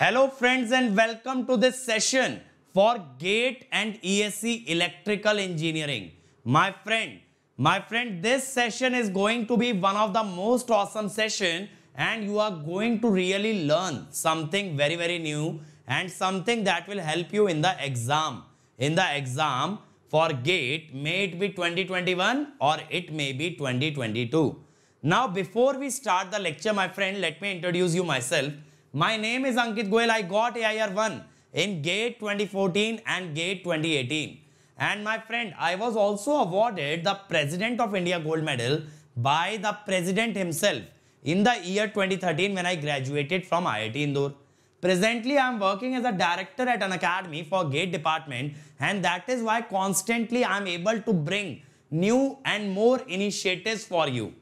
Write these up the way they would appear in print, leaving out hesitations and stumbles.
Hello friends and welcome to this session for GATE and ESE Electrical Engineering. My friend, this session is going to be one of the most awesome session and you are going to really learn something very new and something that will help you in the exam. In the exam for GATE, may it be 2021 or it may be 2022. Now before we start the lecture, my friend, let me introduce you myself. My name is Ankit Goyal. I got AIR1 in GATE 2014 and GATE 2018. And my friend, I was also awarded the President of India Gold Medal by the President himself in the year 2013 when I graduated from IIT Indore. Presently, I am working as a director at an academy for GATE department, and that is why constantly I am able to bring new and more initiatives for you.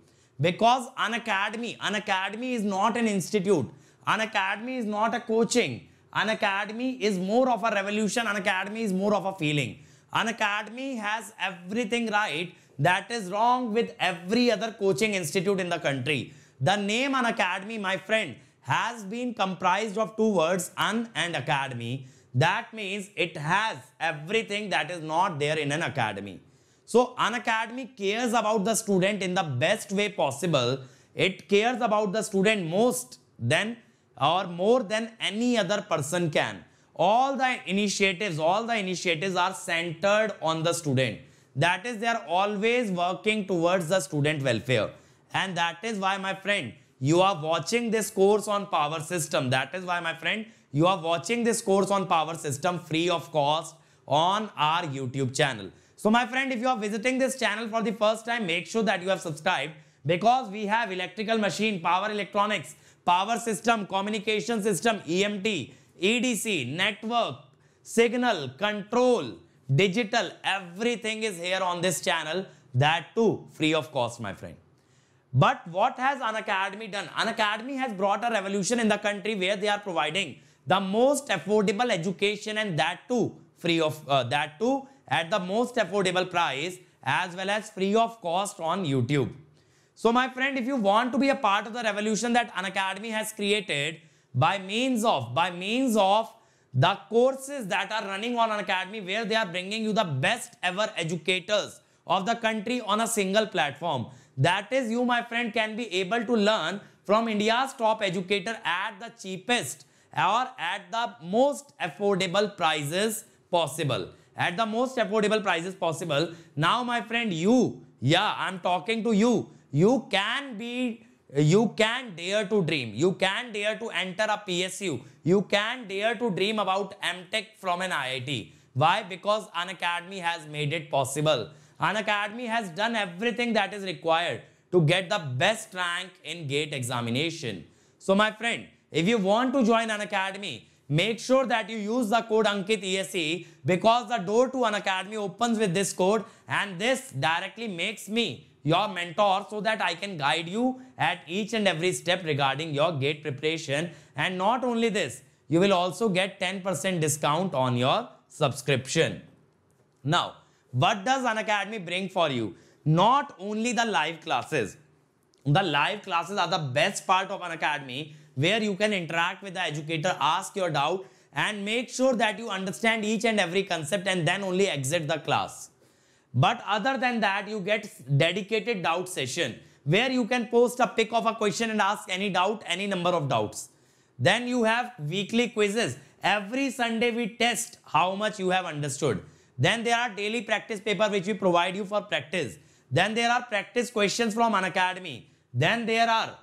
Because an academy is not an institute. An academy is not a coaching. An academy is more of a revolution. An academy is more of a feeling. An academy has everything right that is wrong with every other coaching institute in the country. The name An Academy, my friend, has been comprised of two words, un and academy. That means it has everything that is not there in an academy. So An Academy cares about the student in the best way possible. It cares about the student most than or more than any other person can. All the initiatives are centered on the student. That is, they are always working towards the student welfare. And that is why, my friend, you are watching this course on power system. That is why, my friend, you are watching this course on power system free of cost on our YouTube channel. So, my friend, if you are visiting this channel for the first time, make sure that you have subscribed, because we have electrical machine, power electronics, power system, communication system, EMT, EDC, network, signal, control, digital, everything is here on this channel, that too free of cost, my friend. But what has An Academy done? An Academy has brought a revolution in the country where they are providing the most affordable education, and that too free of that too at the most affordable price as well as free of cost on YouTube. So my friend, if you want to be a part of the revolution that An Academy has created by means of the courses that are running on An Academy, where they are bringing you the best ever educators of the country on a single platform. That is, you, my friend, can be able to learn from India's top educator at the cheapest or at the most affordable prices possible. At the most affordable prices possible. Now, my friend, I'm talking to you. You can dare to dream. You can dare to enter a PSU. You can dare to dream about MTech from an IIT. Why? Because An Academy has made it possible. An Academy has done everything that is required to get the best rank in GATE examination. So my friend, if you want to join An Academy, make sure that you use the code AnkitESE, because the door to An Academy opens with this code, and this directly makes me your mentor so that I can guide you at each and every step regarding your GATE preparation. And not only this, you will also get 10% discount on your subscription. Now, what does An Academy bring for you? Not only the live classes. The live classes are the best part of An Academy, where you can interact with the educator, ask your doubt, and make sure that you understand each and every concept and then only exit the class. But other than that, you get dedicated doubt session, where you can post a pic of a question and ask any doubt, any number of doubts. Then you have weekly quizzes. Every Sunday we test how much you have understood. Then there are daily practice paper which we provide you for practice. Then there are practice questions from An Academy. Then there are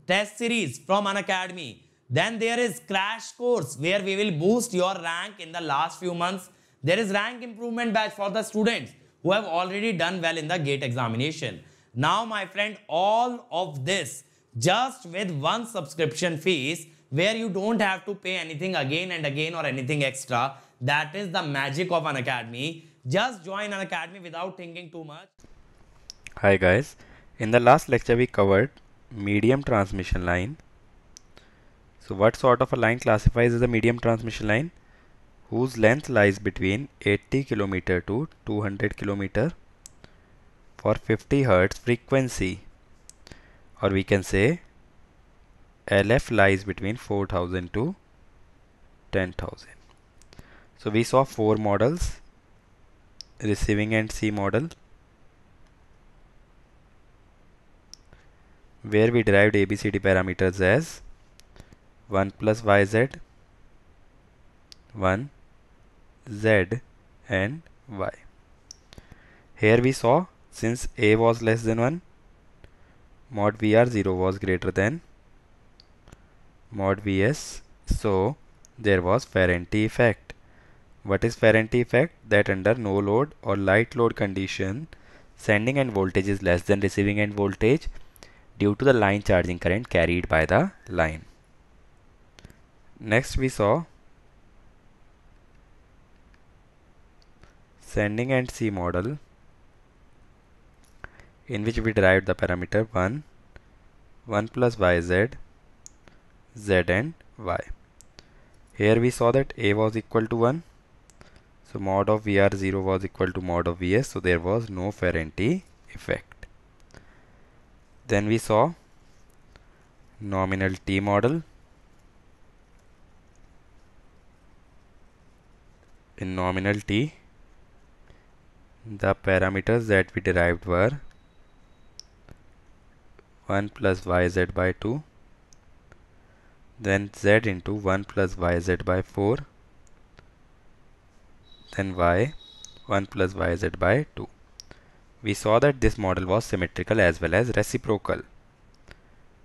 test series from An Academy. Then there is crash course where we will boost your rank in the last few months. There is rank improvement batch for the students who have already done well in the GATE examination. Now, my friend, all of this just with one subscription fees, where you don't have to pay anything again and again or anything extra. That is the magic of An Academy. Just join An Academy without thinking too much. Hi guys, in the last lecture we covered medium transmission line. So what sort of a line classifies as a medium transmission line? Whose length lies between 80 km to 200 km for 50 Hz frequency, or we can say LF lies between 4000 to 10,000. So we saw 4 models: receiving end C model, where we derived ABCD parameters as 1 plus YZ, 1, Z and Y. Here we saw, since A was less than 1, mod VR0 was greater than mod Vs, so there was Ferranti effect. What is Ferranti effect? That under no load or light load condition, sending end voltage is less than receiving end voltage due to the line charging current carried by the line. Next we saw sending end C model, in which we derived the parameter 1, 1 plus YZ, Z and Y. Here we saw that A was equal to 1, so mod of VR0 was equal to mod of Vs, so there was no Ferranti effect. Then we saw nominal T model. In nominal T, the parameters that we derived were 1 plus YZ by 2, then Z into 1 plus YZ by 4, then Y 1 plus YZ by 2. We saw that this model was symmetrical as well as reciprocal.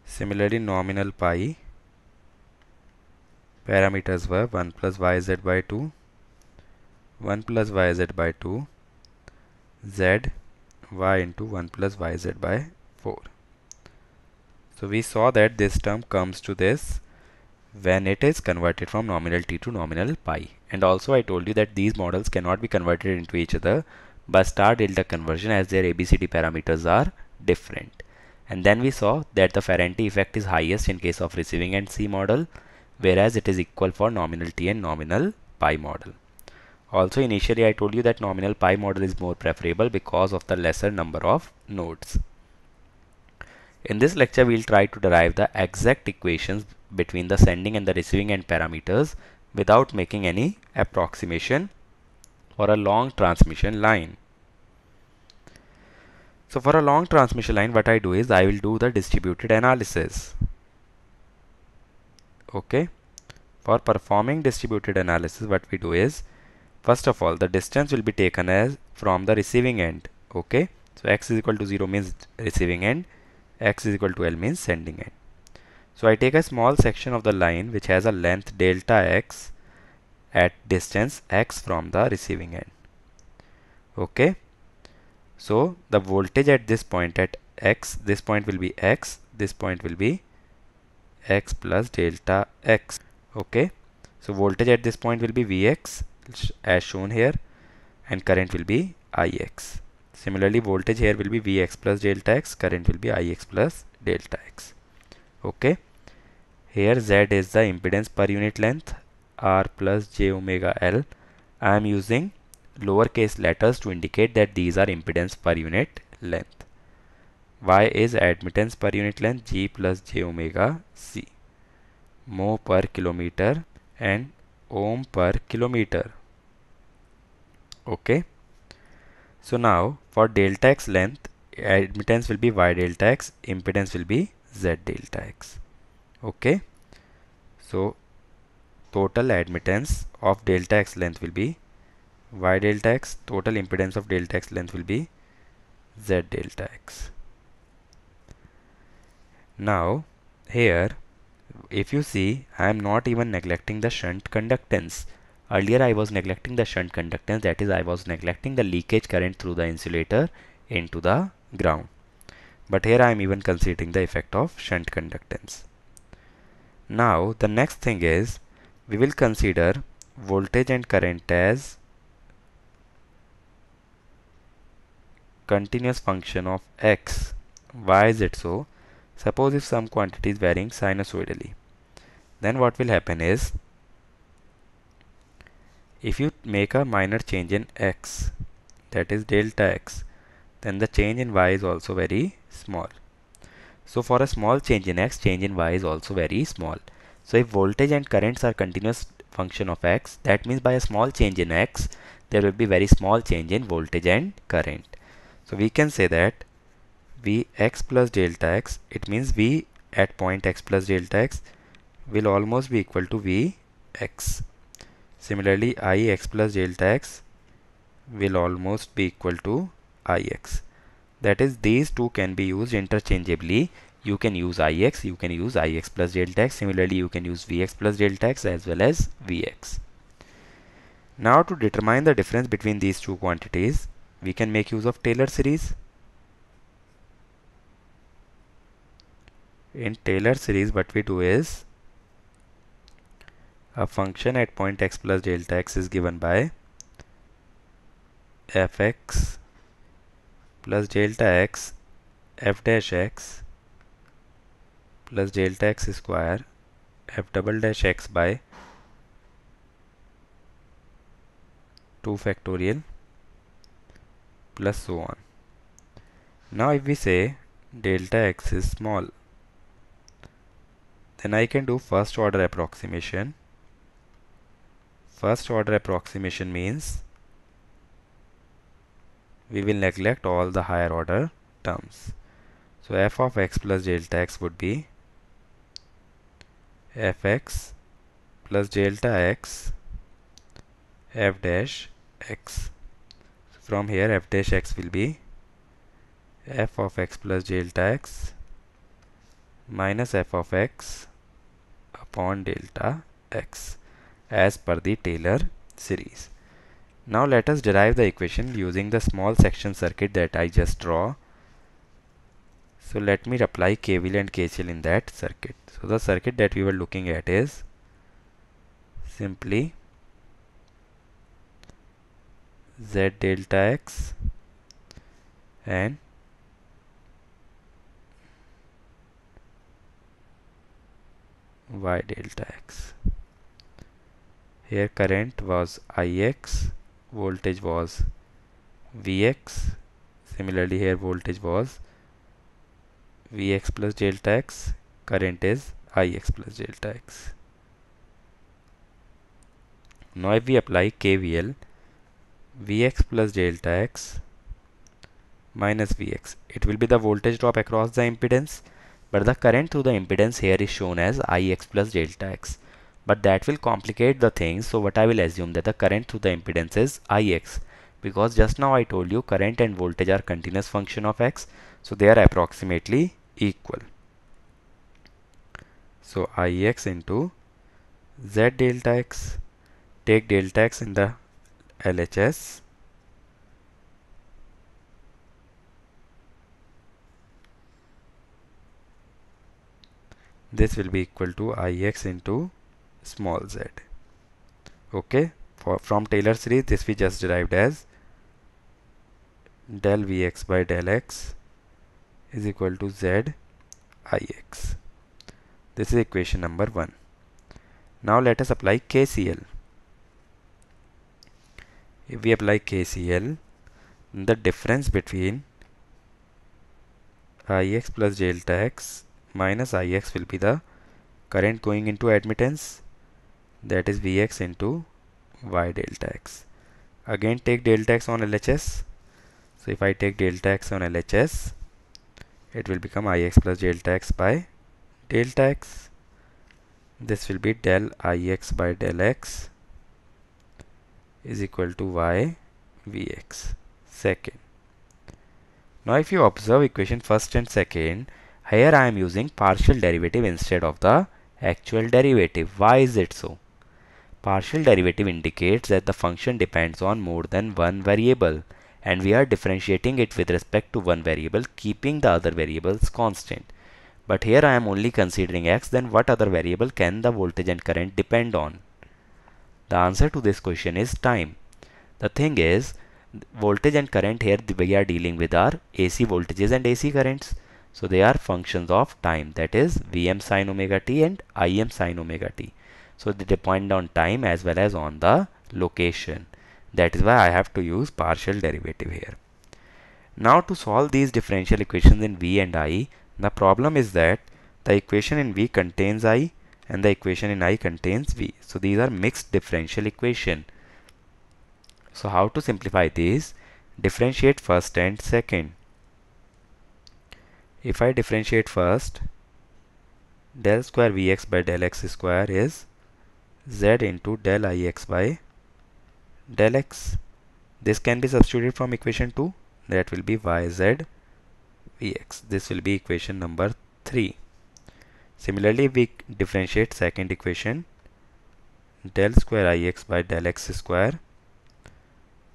Similarly, nominal pi parameters were 1 plus YZ by 2, 1 plus YZ by 2, Z Y into 1 plus YZ by 4. So we saw that this term comes to this when it is converted from nominal T to nominal pi. And also I told you that these models cannot be converted into each other by star delta conversion, as their ABCD parameters are different. And then we saw that the Ferranti effect is highest in case of receiving end C model, whereas it is equal for nominal T and nominal pi model. Also initially I told you that nominal pi model is more preferable because of the lesser number of nodes. In this lecture we will try to derive the exact equations between the sending and the receiving end parameters without making any approximation for a long transmission line. So for a long transmission line, what I do is I will do the distributed analysis. Okay. For performing distributed analysis, what we do is, first of all, the distance will be taken as from the receiving end. Okay. So x is equal to 0 means receiving end, x is equal to L means sending end. So I take a small section of the line which has a length delta x at distance x from the receiving end. Okay. So the voltage at this point at x, this point will be x, this point will be x plus delta x. Okay. So voltage at this point will be Vx as shown here, and current will be Ix. Similarly, voltage here will be Vx plus delta x, current will be Ix plus delta x. Okay. Here Z is the impedance per unit length, R plus j omega L. I am using lowercase letters to indicate that these are impedance per unit length. Y is admittance per unit length, G plus j omega C. Mho per kilometer and ohm per kilometer. Okay. So now for delta x length, admittance will be Y delta x, impedance will be Z delta x. Okay. So total admittance of delta x length will be Y delta x, total impedance of delta x length will be Z delta x. Now here if you see, I am not even neglecting the shunt conductance. Earlier I was neglecting the shunt conductance, that is I was neglecting the leakage current through the insulator into the ground. But here I am even considering the effect of shunt conductance. Now the next thing is, we will consider voltage and current as continuous function of x. Why is it so? Suppose if some quantity is varying sinusoidally, then what will happen is, if you make a minor change in x, that is delta x, then the change in y is also very small. So for a small change in x, change in y is also very small. So if voltage and currents are continuous function of x, that means by a small change in x, there will be very small change in voltage and current. So we can say that Vx plus delta x, it means V at point x plus delta x will almost be equal to Vx. Similarly, Ix plus delta x will almost be equal to Ix. That is, these two can be used interchangeably. You can use Ix, you can use Ix plus delta x. Similarly, you can use Vx plus delta x as well as Vx. Now to determine the difference between these two quantities, we can make use of Taylor series. In Taylor series, what we do is, a function at point x plus delta x is given by fx plus delta x f dash x plus delta x square f double dash x by 2 factorial plus so on. Now if we say delta x is small, then I can do first order approximation. First order approximation means we will neglect all the higher order terms. So f of x plus delta x would be fx plus delta x f dash x. So from here f dash x will be f of x plus delta x minus f of x upon delta x as per the Taylor series. Now let us derive the equation using the small section circuit that I just draw. So let me apply KVL and KCL in that circuit. So the circuit that we were looking at is simply Z delta x and Y delta x. Here current was Ix, voltage was Vx. Similarly here voltage was Vx plus delta x, current is Ix plus delta x. Now if we apply KVL, Vx plus delta x minus Vx, it will be the voltage drop across the impedance, but the current through the impedance here is shown as Ix plus delta x. But that will complicate the things, so what I will assume that the current through the impedance is Ix, because just now I told you current and voltage are continuous function of x, so they are approximately equal. So Ix into Z delta x, take delta x in the LHS, this will be equal to Ix into small z. Okay, from Taylor series, this we just derived as del Vx by del x is equal to Z Ix. This is equation number 1. Now let us apply KCL. If we apply KCL, the difference between Ix plus delta x minus Ix will be the current going into admittance, that is Vx into Y delta x. Again take delta x on LHS. So if I take delta x on LHS, it will become Ix plus delta x by delta x. This will be del Ix by del x is equal to Y Vx second. Now if you observe equation first and second, here I am using partial derivative instead of the actual derivative. Why is it so? Partial derivative indicates that the function depends on more than one variable, and we are differentiating it with respect to one variable, keeping the other variables constant. But here I am only considering x, then what other variable can the voltage and current depend on? The answer to this question is time. The thing is, voltage and current here we are dealing with are AC voltages and AC currents. So they are functions of time, that is Vm sin omega t and Im sin omega t. So they depend on time as well as on the location. That is why I have to use partial derivative here. Now to solve these differential equations in V and I, the problem is that the equation in V contains I and the equation in I contains V. So these are mixed differential equation. So how to simplify these? Differentiate first and second. If I differentiate first, del square Vx by del x square is z into del Ix by del x. This can be substituted from equation 2. That will be yz Vx. This will be equation number 3. Similarly, we differentiate second equation, del square Ix by del x square.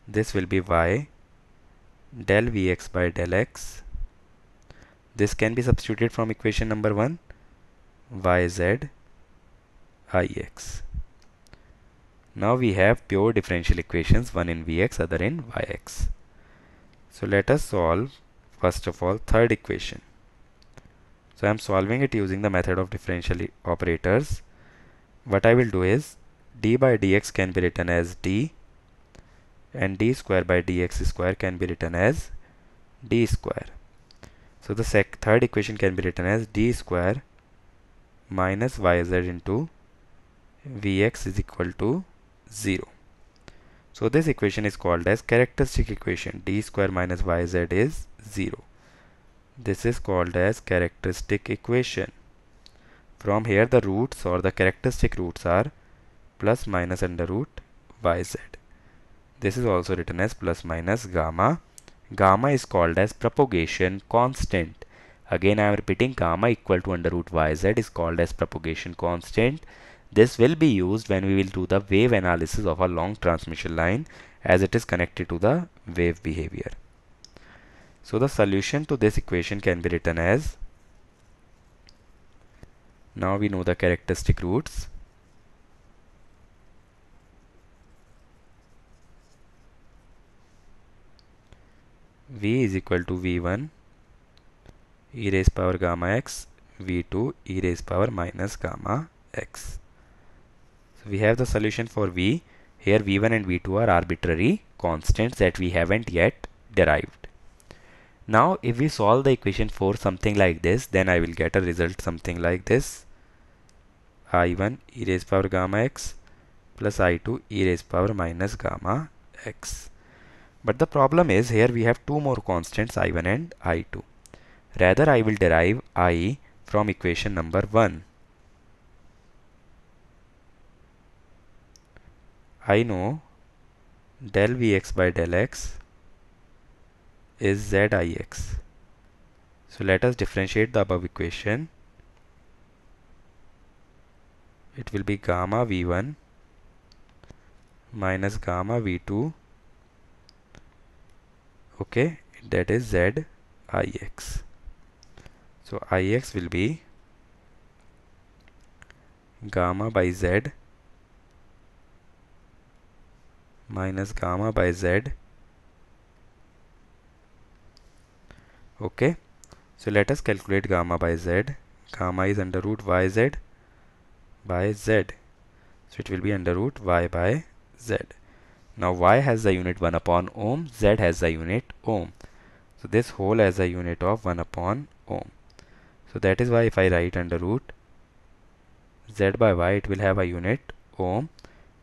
This will be y del Vx by del x. This can be substituted from equation number 1, yz Ix. Now we have pure differential equations, one in Vx, other in Yx. So let us solve first of all third equation. So I am solving it using the method of differential operators. What I will do is d by dx can be written as d, and d square by dx square can be written as d square. So the third equation can be written as d square minus yz into Vx is equal to 0. So this equation is called as characteristic equation. D square minus yz is 0. This is called as characteristic equation. From here the roots or the characteristic roots are plus minus under root yz. This is also written as plus minus gamma. Gamma is called as propagation constant. Again I am repeating, gamma equal to under root yz is called as propagation constant. This will be used when we will do the wave analysis of a long transmission line, as it is connected to the wave behavior. So the solution to this equation can be written as, now we know the characteristic roots. V is equal to V1 e raised power gamma x, V2 e raised power minus gamma x. So we have the solution for V. Here V1 and V2 are arbitrary constants that we haven't yet derived. Now if we solve the equation for something like this, then I will get a result something like this. I1 e raised power gamma x plus I2 e raised power minus gamma x. But the problem is here we have two more constants, I1 and I2. Rather I will derive I from equation number 1. I know del Vx by del x is Zix. So let us differentiate the above equation. It will be gamma V1 minus gamma V2. Okay, that is Zix. So Ix will be gamma by Z minus gamma by Z. Okay, so let us calculate gamma by Z. Gamma is under root yz by Z. So it will be under root y by Z. Now y has the unit 1 upon ohm, Z has the unit ohm. So this whole has a unit of 1 upon ohm. So that is why if I write under root Z by y, it will have a unit ohm.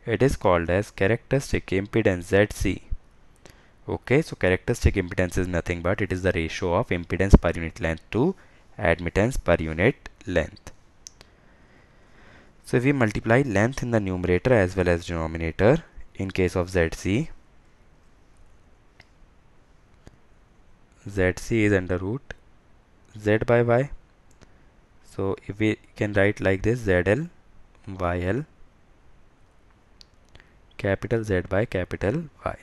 It is called as characteristic impedance Zc. Okay, so characteristic impedance is nothing but it is the ratio of impedance per unit length to admittance per unit length. So if we multiply length in the numerator as well as denominator, in case of Zc, Zc is under root Z by y. So if we can write like this, ZL YL capital Z by capital Y.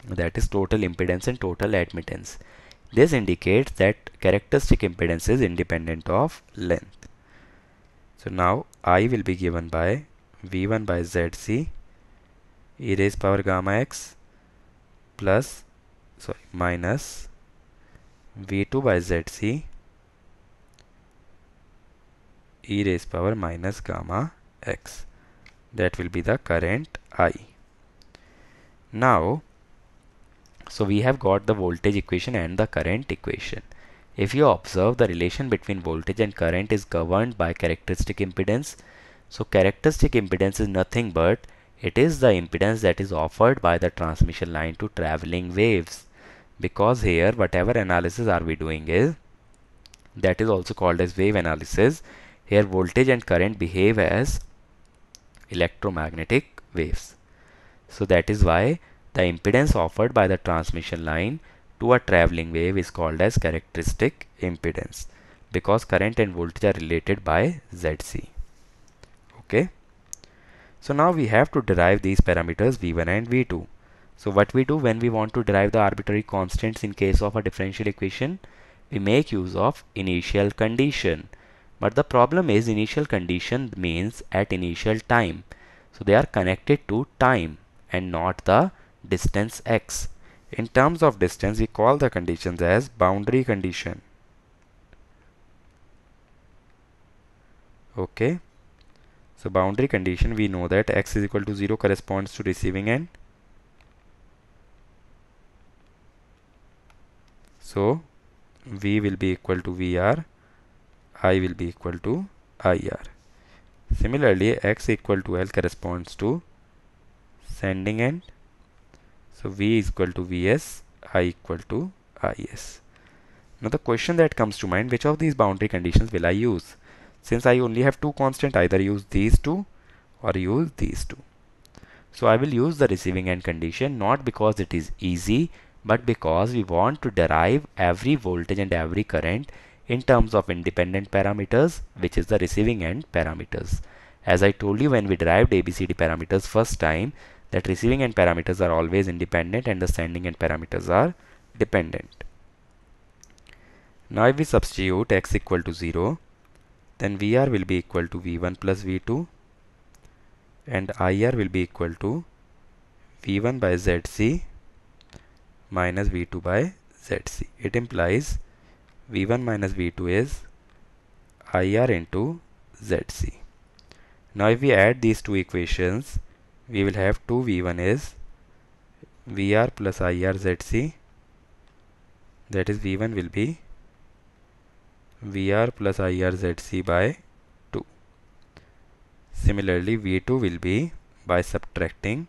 That is total impedance and total admittance. This indicates that characteristic impedance is independent of length. So now I will be given by V1 by Zc e raised power gamma x plus minus V2 by Zc e raised power minus gamma x. That will be the current I. Now, so we have got the voltage equation and the current equation. If you observe, the relation between voltage and current is governed by characteristic impedance. So characteristic impedance is nothing but it is the impedance that is offered by the transmission line to traveling waves. Because here whatever analysis are we doing is that is also called as wave analysis. Here voltage and current behave as electromagnetic waves. So that is why the impedance offered by the transmission line to a traveling wave is called as characteristic impedance, because current and voltage are related by Zc. Okay. So now we have to derive these parameters V1 and V2. So what we do when we want to derive the arbitrary constants in case of a differential equation, we make use of initial condition. But the problem is initial condition means at initial time. So they are connected to time and not the distance x. In terms of distance, we call the conditions as boundary condition. Okay. So boundary condition, we know that x is equal to 0 corresponds to receiving end. So V will be equal to VR, I will be equal to IR. Similarly, x equal to L corresponds to sending end. So V is equal to Vs, I equal to Is. Now the question that comes to mind, which of these boundary conditions will I use? Since I only have two constants, either use these two or use these two. So I will use the receiving end condition, not because it is easy, but because we want to derive every voltage and every current in terms of independent parameters, which is the receiving end parameters. As I told you when we derived ABCD parameters first time, that receiving end parameters are always independent and the sending end parameters are dependent. Now if we substitute x equal to 0, then VR will be equal to V1 plus V2 and IR will be equal to V1 by Zc minus V2 by Zc. It implies V1 minus V2 is IR into Zc. Now if we add these two equations, we will have 2V1 is VR plus IR Zc, that is V1 will be VR plus IR Zc by 2. Similarly, V2 will be by subtracting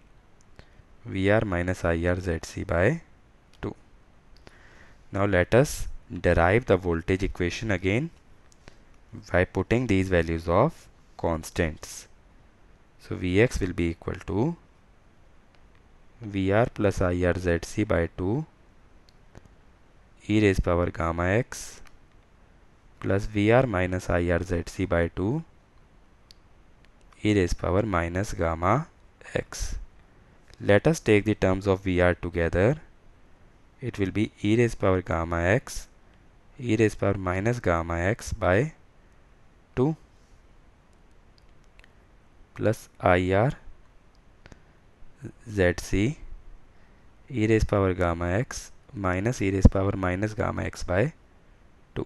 VR minus IR Zc by 2. Now let us derive the voltage equation again by putting these values of constants. So Vx will be equal to VR plus IR Zc by 2 e raised power gamma x plus VR minus IR Zc by 2 e raised power minus gamma x. Let us take the terms of VR together. It will be e raised power gamma x e raised power minus gamma x by 2 plus IR Zc e raised power gamma x minus e raised power minus gamma x by 2.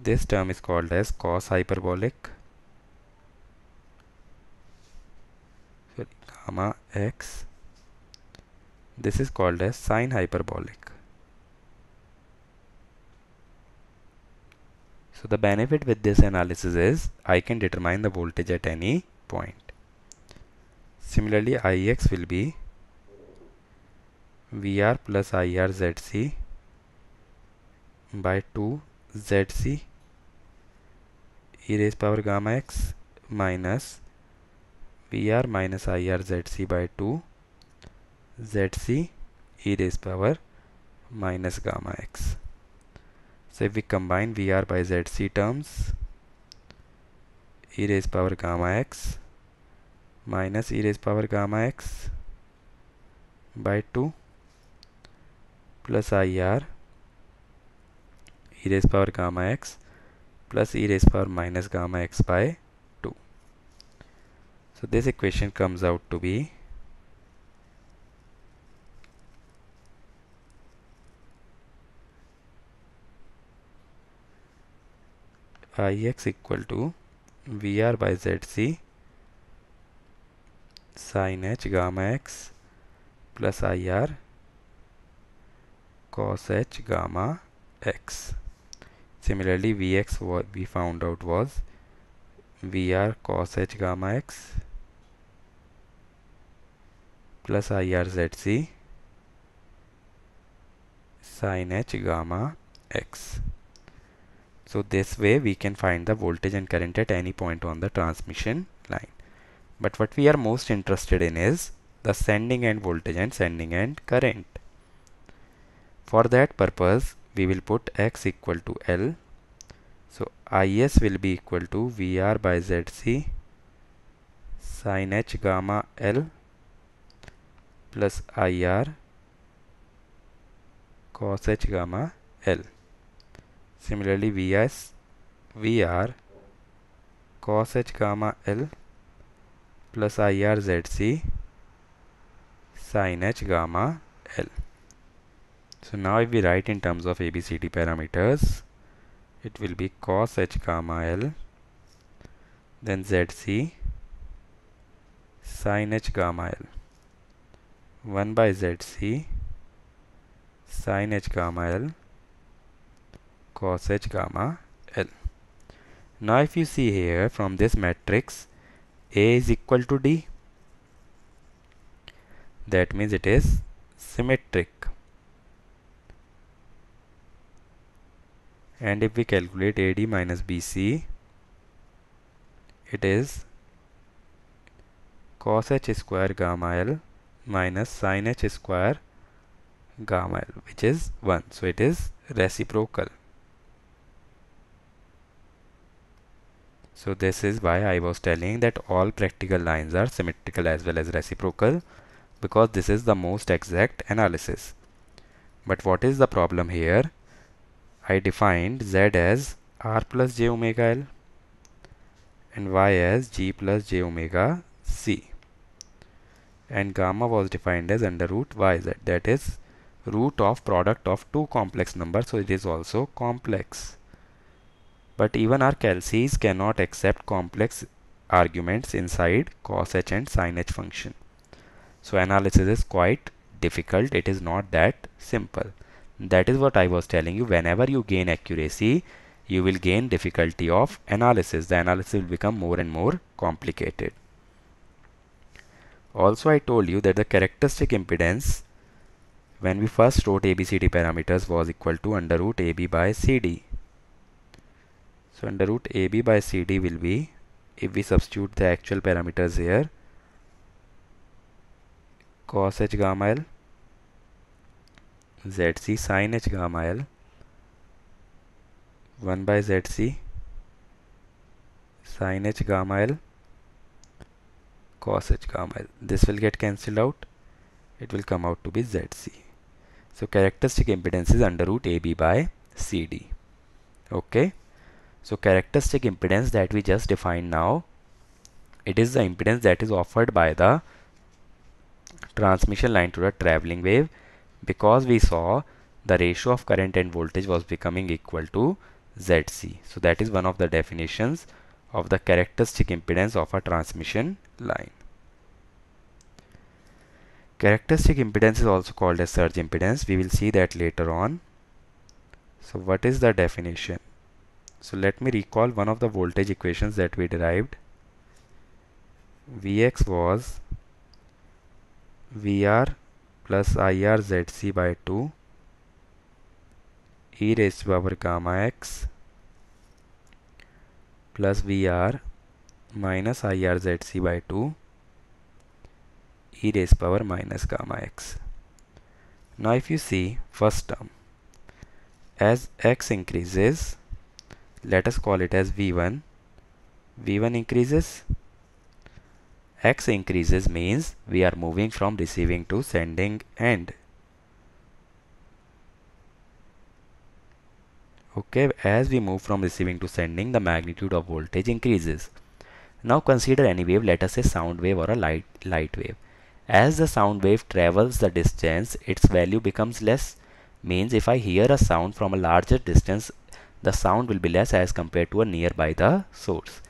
This term is called as cos hyperbolic. Gamma x. This is called as sine hyperbolic. So the benefit with this analysis is I can determine the voltage at any point. Similarly, Ix will be VR plus IR Zc by 2 Zc e raised power gamma x minus VR minus IR Zc by 2 Zc e raised power minus gamma x. So if we combine VR by Zc terms, e raised power gamma x minus e raised power gamma x by 2 plus IR e raised power gamma x plus e raised power minus gamma x by 2. So this equation comes out to be Ix equal to VR by Zc sin h gamma x plus IR cos h gamma x. Similarly, Vx what we found out was Vr cos h gamma x plus IRZC sin h gamma x. So this way we can find the voltage and current at any point on the transmission line. But what we are most interested in is the sending end voltage and sending end current. For that purpose, we will put x equal to L. So Is will be equal to Vr by Zc sin h gamma L plus Ir cos h gamma L. Similarly, Vr cos h gamma L plus IRZC sin h gamma L. So now if we write in terms of ABCD parameters, it will be cos h gamma L, then ZC sin h gamma L, 1 by ZC sin h gamma L cos h gamma L. Now if you see here from this matrix, A is equal to D. That means it is symmetric. And if we calculate AD minus BC, it is cos h square gamma L minus sin h square gamma L, which is 1. So it is reciprocal. So this is why I was telling that all practical lines are symmetrical as well as reciprocal, because this is the most exact analysis. But what is the problem here? I defined Z as R plus j omega L and Y as G plus j omega C, and gamma was defined as under root YZ, that is root of product of two complex numbers, so it is also complex. But even our calcs cannot accept complex arguments inside cos h and sin h function. So analysis is quite difficult. It is not that simple. That is what I was telling you. Whenever you gain accuracy, you will gain difficulty of analysis. The analysis will become more and more complicated. Also, I told you that the characteristic impedance when we first wrote ABCD parameters was equal to under root AB by CD. So under root AB by CD will be, if we substitute the actual parameters here, cos h gamma L, ZC sin h gamma L, 1 by ZC sin h gamma L cos h gamma L. This will get cancelled out. It will come out to be ZC. So characteristic impedance is under root AB by CD. Okay. So characteristic impedance that we just defined now, it is the impedance that is offered by the transmission line to the traveling wave, because we saw the ratio of current and voltage was becoming equal to ZC. So that is one of the definitions of the characteristic impedance of a transmission line. Characteristic impedance is also called as surge impedance. We will see that later on. So what is the definition? So let me recall one of the voltage equations that we derived. Vx was Vr plus IRZC by 2 e raised to the power gamma x plus Vr minus IRZC by 2 e raised to the power minus gamma x. Now if you see first term, as x increases, let us call it as V1. V1 increases, x increases means we are moving from receiving to sending end. Okay, as we move from receiving to sending, the magnitude of voltage increases. Now consider any wave, let us say sound wave or a light wave. As the sound wave travels the distance, its value becomes less. Means if I hear a sound from a larger distance, the sound will be less as compared to a nearby the source,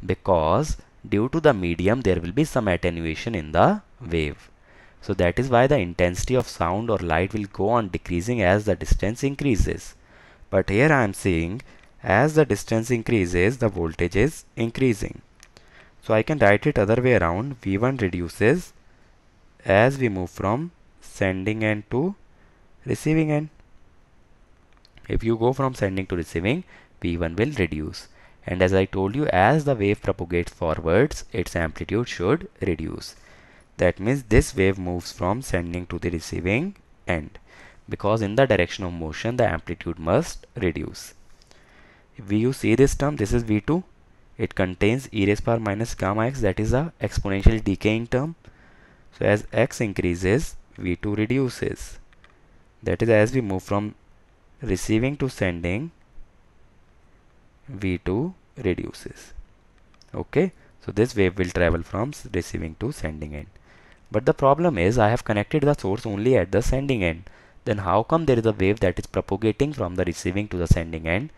because due to the medium there will be some attenuation in the wave. So that is why the intensity of sound or light will go on decreasing as the distance increases. But here I am seeing as the distance increases, the voltage is increasing. So I can write it other way around. V1 reduces as we move from sending end to receiving end. If you go from sending to receiving, V1 will reduce. And as I told you, as the wave propagates forwards, its amplitude should reduce. That means this wave moves from sending to the receiving end, because in the direction of motion the amplitude must reduce. If you see this term, this is V2. It contains e raised power minus gamma x, that is a exponential decaying term. So as x increases, V2 reduces. That is, as we move from receiving to sending, V2 reduces. Okay, so this wave will travel from receiving to sending end. But the problem is I have connected the source only at the sending end. Then how come there is a wave that is propagating from the receiving to the sending end?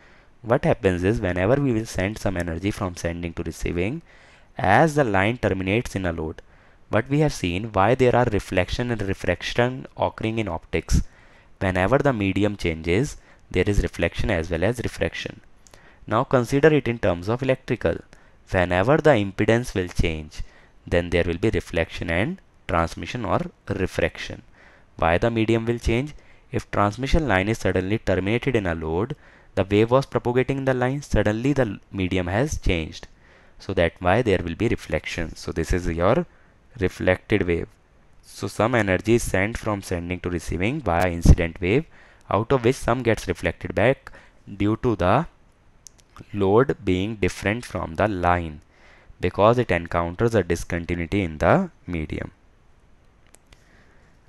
What happens is, whenever we will send some energy from sending to receiving, as the line terminates in a load, but we have seen why there are reflection and refraction occurring in optics. Whenever the medium changes, there is reflection as well as refraction. Now consider it in terms of electrical. Whenever the impedance will change, then there will be reflection and transmission or refraction. Why the medium will change? If transmission line is suddenly terminated in a load, the wave was propagating in the line, suddenly the medium has changed. So that's why there will be reflection. So this is your reflected wave. So some energy is sent from sending to receiving via incident wave, out of which some gets reflected back due to the load being different from the line, because it encounters a discontinuity in the medium.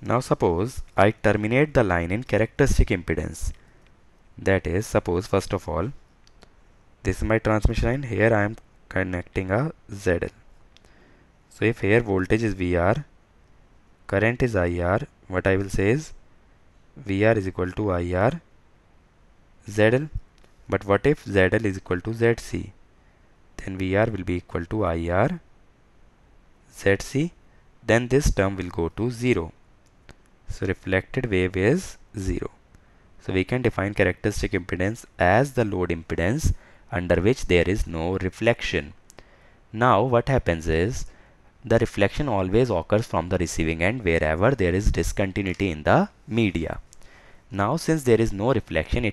Now suppose I terminate the line in characteristic impedance. That is, suppose first of all, this is my transmission line. Here I am connecting a ZL. So if here voltage is VR, current is IR, what I will say is VR is equal to IR ZL. But what if ZL is equal to ZC? Then VR will be equal to IR ZC. Then this term will go to 0. So reflected wave is 0. So we can define characteristic impedance as the load impedance under which there is no reflection. Now what happens is, the reflection always occurs from the receiving end wherever there is discontinuity in the media. Now since there is no reflection,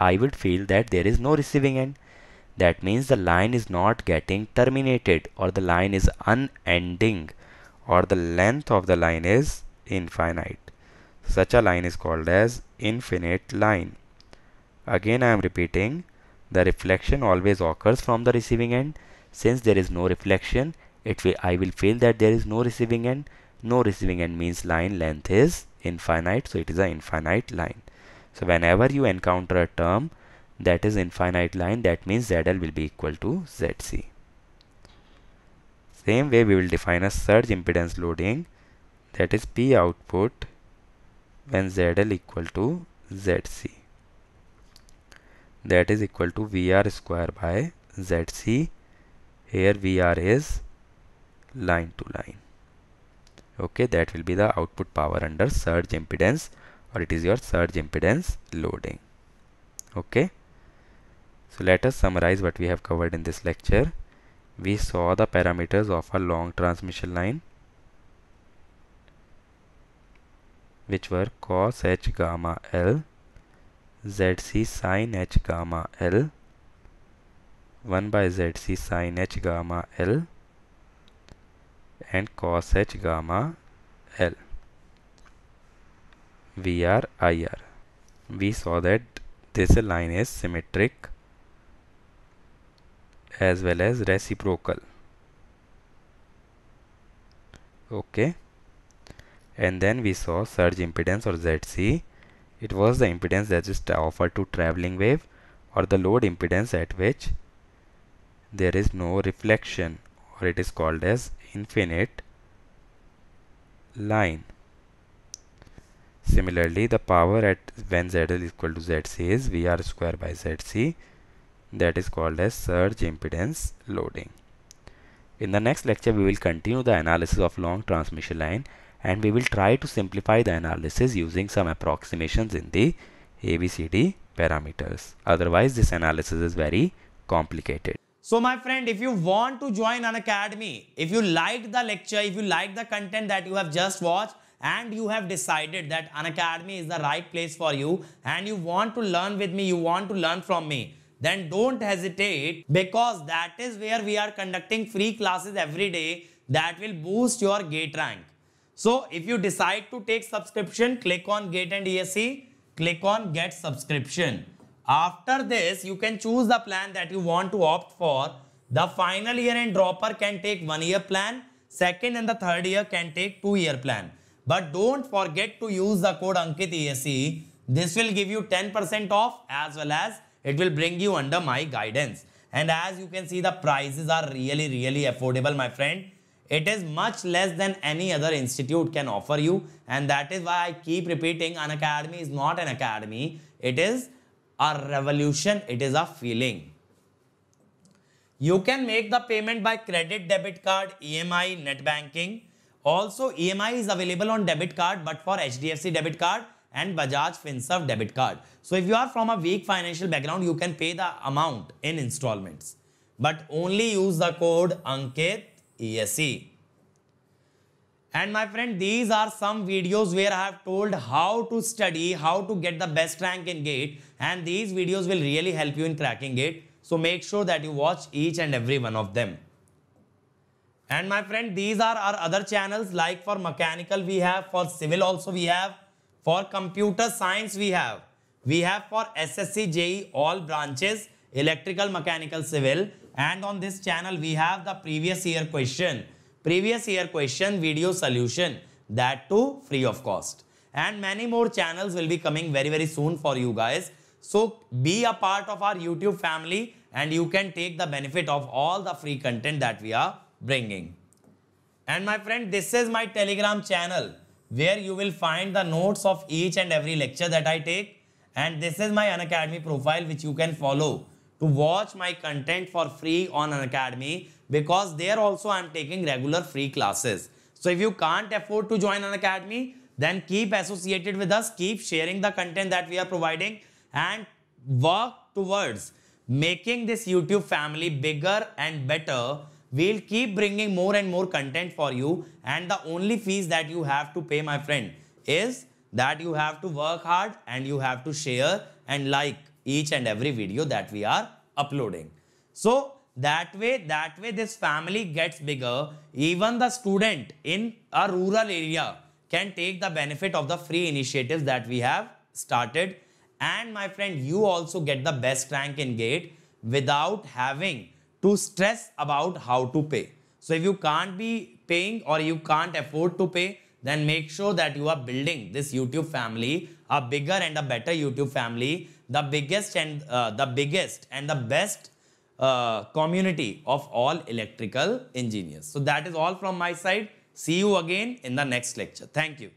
I would feel that there is no receiving end. That means the line is not getting terminated, or the line is unending, or the length of the line is infinite. Such a line is called as infinite line. Again I am repeating, the reflection always occurs from the receiving end. Since there is no reflection, I will feel that there is no receiving end. No receiving end means line length is infinite, so it is an infinite line. So whenever you encounter a term that is infinite line, that means ZL will be equal to ZC. Same way we will define a surge impedance loading, that is P output when ZL equal to ZC. That is equal to VR square by ZC. Here VR is line to line. Okay, that will be the output power under surge impedance, or it is your surge impedance loading. Okay, so let us summarize what we have covered in this lecture. We saw the parameters of a long transmission line, which were cos h gamma L, ZC sin h gamma L, 1 by ZC sin h gamma L, and cos h gamma L, VR IR. We saw that this line is symmetric as well as reciprocal. Okay, and then we saw surge impedance, or ZC. It was the impedance that is offered to traveling wave, or the load impedance at which there is no reflection, or it is called as infinite line. Similarly, the power at when ZL is equal to ZC is VR square by ZC. That is called as surge impedance loading. In the next lecture, we will continue the analysis of long transmission line, and we will try to simplify the analysis using some approximations in the ABCD parameters. Otherwise, this analysis is very complicated. So my friend, if you want to join Unacademy, if you liked the lecture, if you like the content that you have just watched, and you have decided that Unacademy is the right place for you, and you want to learn with me, you want to learn from me, then don't hesitate, because that is where we are conducting free classes every day that will boost your GATE rank. So if you decide to take subscription, click on GATE and ESE, click on get subscription. After this, you can choose the plan that you want to opt for. The final year and dropper can take 1 year plan. Second and the third year can take 2 year plan. But don't forget to use the code Ankit ESE. This will give you 10% off, as well as it will bring you under my guidance. And as you can see, the prices are really affordable, my friend. It is much less than any other institute can offer you. And that is why I keep repeating, Unacademy is not an academy. It is a revolution. It is a feeling. You can make the payment by credit, debit card, EMI, net banking. Also, EMI is available on debit card, but for HDFC debit card and Bajaj Finserv debit card. So if you are from a weak financial background, you can pay the amount in installments, but only use the code Ankit ESE. And my friend, these are some videos where I have told how to study, how to get the best rank in GATE, and these videos will really help you in cracking GATE. So make sure that you watch each and every one of them. And my friend, these are our other channels, like for mechanical we have, for civil also we have, for computer science we have for SSC, JEE, all branches, electrical, mechanical, civil. And on this channel we have the previous year question video solution, that too free of cost. And many more channels will be coming very soon for you guys. So be a part of our YouTube family, and you can take the benefit of all the free content that we are bringing. And my friend, this is my Telegram channel, where you will find the notes of each and every lecture that I take. And this is my Unacademy profile, which you can follow to watch my content for free on Unacademy, because there also I am taking regular free classes. So if you can't afford to join Unacademy, then keep associated with us, keep sharing the content that we are providing, and work towards making this YouTube family bigger and better. We'll keep bringing more and more content for you, and the only fees that you have to pay, my friend, is that you have to work hard and you have to share and like each and every video that we are uploading. So that way this family gets bigger. Even the student in a rural area can take the benefit of the free initiatives that we have started. And my friend, you also get the best rank in GATE without having to stress about how to pay. So if you can't be paying, or you can't afford to pay, then make sure that you are building this YouTube family, a bigger and a better YouTube family, the biggest and the best community of all electrical engineers. So that is all from my side. See you again in the next lecture. Thank you.